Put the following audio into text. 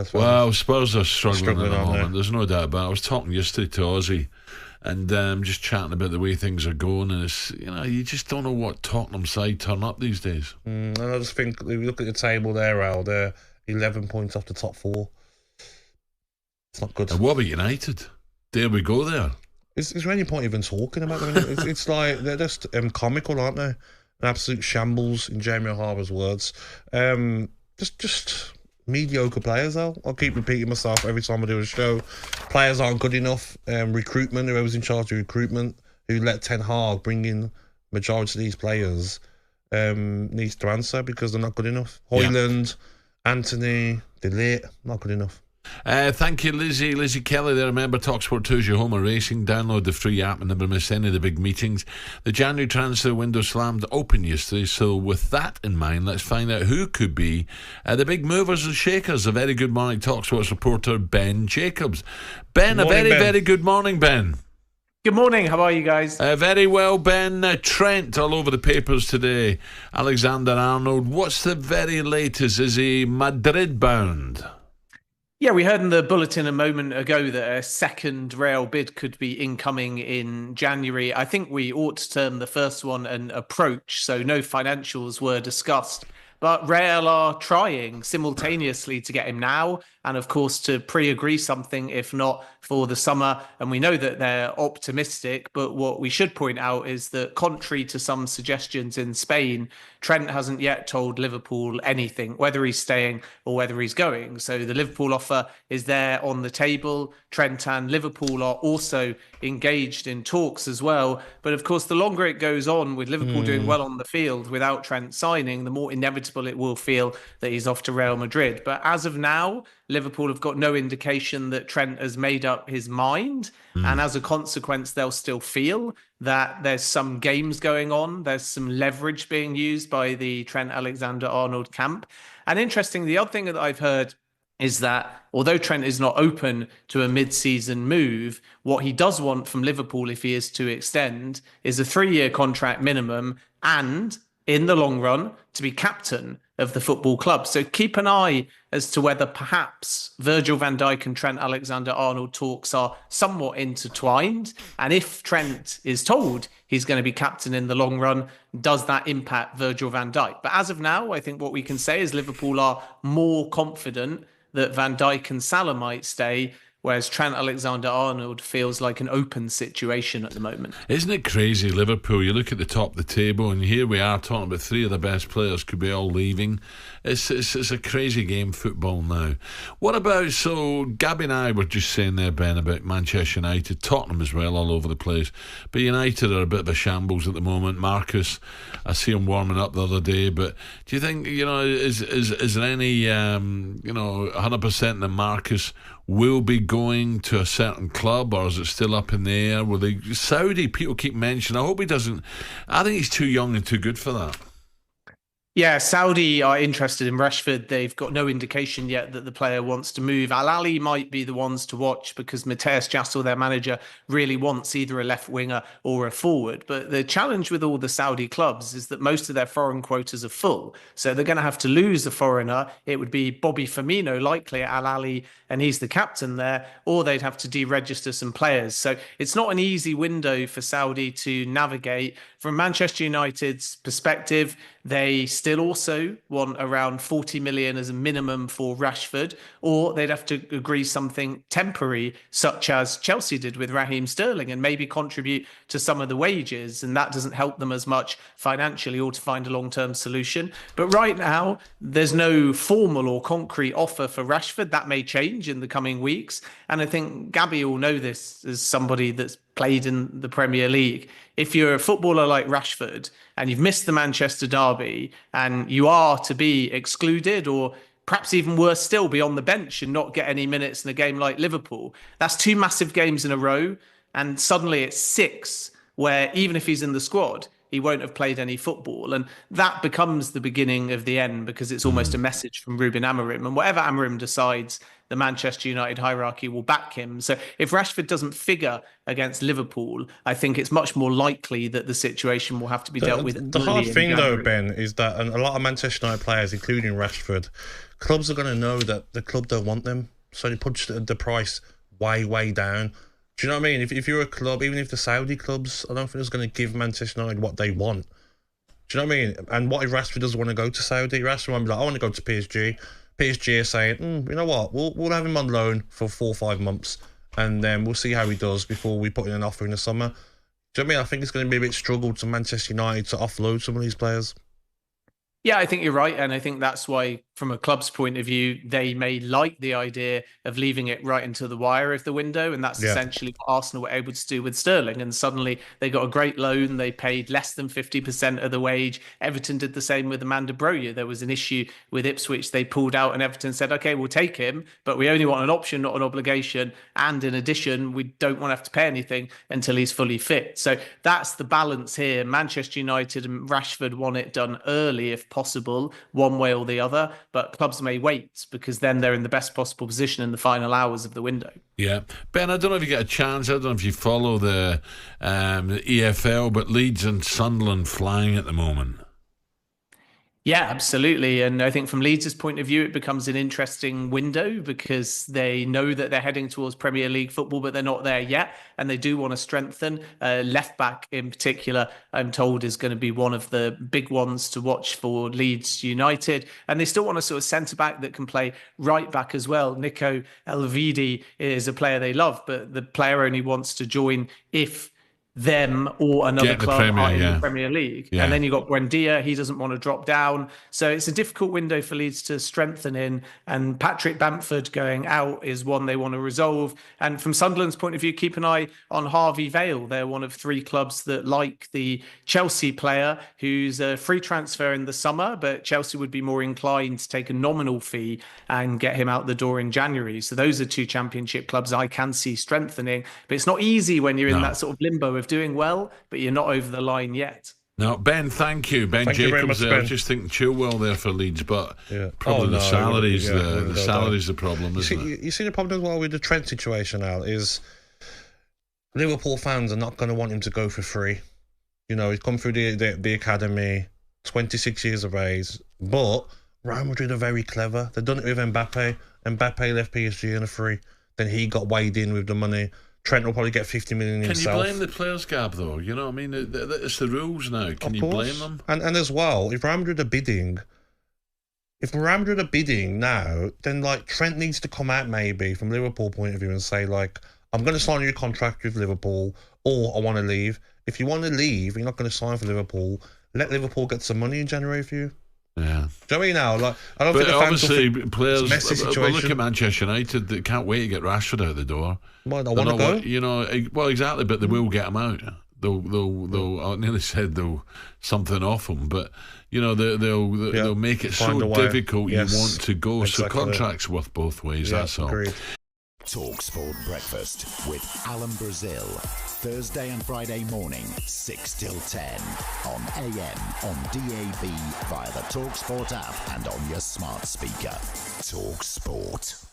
As well. Well, Spurs are struggling at Struggling, the aren't moment. they? There's no doubt about it. I was talking yesterday to Ozzy and just chatting about the way things are going. And it's, you just don't know what Tottenham side turn up these days. And I just think if you look at the table there, Al, they're 11 points off the top four. It's not good. And what about United? There we go there. Is there any point even talking about them? It's like they're just comical, aren't they? An absolute shambles, in Jamie Harbour's words. Just mediocre players, though. I'll keep repeating myself every time I do a show. Players aren't good enough. Recruitment, whoever's in charge of recruitment, who let Ten Hag bring in majority of these players, needs to answer because they're not good enough. Hoyland, Anthony, De Ligt, not good enough. Thank you, Lizzie. Lizzie Kelly there. Remember, talkSPORT 2 is your home of racing. Download the free app and never miss any of the big meetings. The January transfer window slammed open yesterday, so with that in mind, let's find out who could be the big movers and shakers. A very good morning, talkSPORT reporter Ben Jacobs. Ben, Good morning, Ben. very good morning, Ben. Good morning, how are you guys? Very well, Ben. Trent all over the papers today. Alexander-Arnold, what's the very latest? Is he Madrid bound? Yeah, we heard in the bulletin a moment ago that a second Real bid could be incoming in January. I think we ought to term the first one an approach, so no financials were discussed. But Real are trying simultaneously to get him now and, of course, to pre-agree something, if not for the summer. And we know that they're optimistic. But what we should point out is that, contrary to some suggestions in Spain, Trent hasn't yet told Liverpool anything, whether he's staying or whether he's going. So the Liverpool offer is there on the table. Trent and Liverpool are also engaged in talks as well. But of course, the longer it goes on with Liverpool doing well on the field without Trent signing, the more inevitable it will feel that he's off to Real Madrid. But as of now, Liverpool have got no indication that Trent has made up his mind. And as a consequence, they'll still feel that there's some games going on. There's some leverage being used by the Trent Alexander-Arnold camp. And interesting, the other thing that I've heard is that although Trent is not open to a mid-season move, what he does want from Liverpool, if he is to extend, is a 3-year contract minimum and, in the long run, to be captain of the football club. So keep an eye as to whether perhaps Virgil van Dijk and Trent Alexander-Arnold talks are somewhat intertwined. And if Trent is told he's going to be captain in the long run, does that impact Virgil van Dijk? But as of now, I think what we can say is Liverpool are more confident that Van Dijk and Salah might stay, whereas Trent Alexander-Arnold feels like an open situation at the moment. Isn't it crazy, Liverpool? You look at the top of the table, and here we are talking about 3 of the best players could be all leaving. It's a crazy game, football now. What about, so Gabby and I were just saying there, Ben, about Manchester United, Tottenham as well, all over the place. But United are a bit of a shambles at the moment. Marcus, I see him warming up the other day, but do you think, is there any, 100% that Marcus will be going to a certain club, or is it still up in the air? Will they, Saudi, people keep mentioning, I hope he doesn't, I think he's too young and too good for that. Yeah, Saudi are interested in Rashford. They've got no indication yet that the player wants to move. Al Ahly might be the ones to watch because Matthias Jassel, their manager, really wants either a left winger or a forward. But the challenge with all the Saudi clubs is that most of their foreign quotas are full. So they're going to have to lose a foreigner. It would be Bobby Firmino likely at Al Ahly, and he's the captain there, or they'd have to deregister some players. So it's not an easy window for Saudi to navigate. From Manchester United's perspective, they still also want around 40 million as a minimum for Rashford, or they'd have to agree something temporary, such as Chelsea did with Raheem Sterling, and maybe contribute to some of the wages. And that doesn't help them as much financially or to find a long-term solution. But right now, there's no formal or concrete offer for Rashford. That may change in the coming weeks. And I think Gabby will know this as somebody that's played in the Premier League. If you're a footballer like Rashford and you've missed the Manchester derby and you are to be excluded, or perhaps even worse still, be on the bench and not get any minutes in a game like Liverpool, that's 2 massive games in a row. And suddenly it's 6 where even if he's in the squad, he won't have played any football. And that becomes the beginning of the end, because it's almost a message from Ruben Amorim. And whatever Amorim decides, the Manchester United hierarchy will back him. So if Rashford doesn't figure against Liverpool, I think it's much more likely that the situation will have to be dealt with. The hard thing, though, January. Ben, is that a lot of Manchester United players, including Rashford, clubs are going to know that the club don't want them, so they push the price way down. Do you know what I mean? If you're a club, even if the Saudi clubs, I don't think it's going to give Manchester United what they want. Do you know what I mean? And what if Rashford doesn't want to go to Saudi? Rashford might be like, I want to go to PSG. PSG are saying, you know what, we'll have him on loan for 4 or 5 months, and then we'll see how he does before we put in an offer in the summer. Do you know what I mean? I think it's going to be a bit struggle to Manchester United to offload some of these players. Yeah, I think you're right. And I think that's why, from a club's point of view, they may like the idea of leaving it right into the wire of the window. And that's essentially what Arsenal were able to do with Sterling. And suddenly they got a great loan. They paid less than 50% of the wage. Everton did the same with Amanda Broja. There was an issue with Ipswich. They pulled out and Everton said, okay, we'll take him, but we only want an option, not an obligation. And in addition, we don't want to have to pay anything until he's fully fit. So that's the balance here. Manchester United and Rashford want it done early if possible, one way or the other, but clubs may wait because then they're in the best possible position in the final hours of the window. Yeah. Ben, I don't know if you get a chance, I don't know if you follow the EFL, but Leeds and Sunderland flying at the moment. Yeah, absolutely. And I think from Leeds' point of view, it becomes an interesting window because they know that they're heading towards Premier League football, but they're not there yet. And they do want to strengthen. Left back in particular, I'm told, is going to be one of the big ones to watch for Leeds United. And they still want a sort of centre back that can play right back as well. Nico Elvedi is a player they love, but the player only wants to join if them or another club are in the Premier League. Yeah. And then you got Buendia, he doesn't want to drop down. So it's a difficult window for Leeds to strengthen in. And Patrick Bamford going out is one they want to resolve. And from Sunderland's point of view, keep an eye on Harvey Vale. They're one of 3 clubs that like the Chelsea player who's a free transfer in the summer, but Chelsea would be more inclined to take a nominal fee and get him out the door in January. So those are 2 championship clubs I can see strengthening. But it's not easy when you're in that sort of limbo of doing well, but you're not over the line yet. No, Ben, thank you. Ben Jacobs there. I was just thinking Chilwell there for Leeds, but probably the salaries, the salaries the problem, isn't it? You see the problem as well with the Trent situation, Al, is Liverpool fans are not going to want him to go for free. You know, he's come through the academy, 26 years of age, but Real Madrid are very clever. They've done it with Mbappe. Mbappe left PSG in a free. Then he got weighed in with the money. Trent will probably get 50 million himself. Can you blame the players, Gab, though? You know what I mean? It's the rules now. Can you blame them? And as well, if Real Madrid are bidding now, then like Trent needs to come out maybe from Liverpool point of view and say like, I'm going to sign you a contract with Liverpool, or I want to leave. If you want to leave, you're not going to sign for Liverpool. Let Liverpool get some money in January for you. Yeah. Do you know what I mean now? Like, I don't but think the fans obviously players. Well, look at Manchester United. They can't wait to get Rashford out the door. Well, I want to go. You know, well, exactly. But they will get him out. They'll. I nearly said they'll something off him, but you know they'll make it so difficult. Yes, you want to go. Exactly. So contracts worth both ways. That's all. Agreed. talkSPORT Breakfast with Alan Brazil. Thursday and Friday morning, 6 till 10. On AM, on DAB, via the talkSPORT app and on your smart speaker. talkSPORT.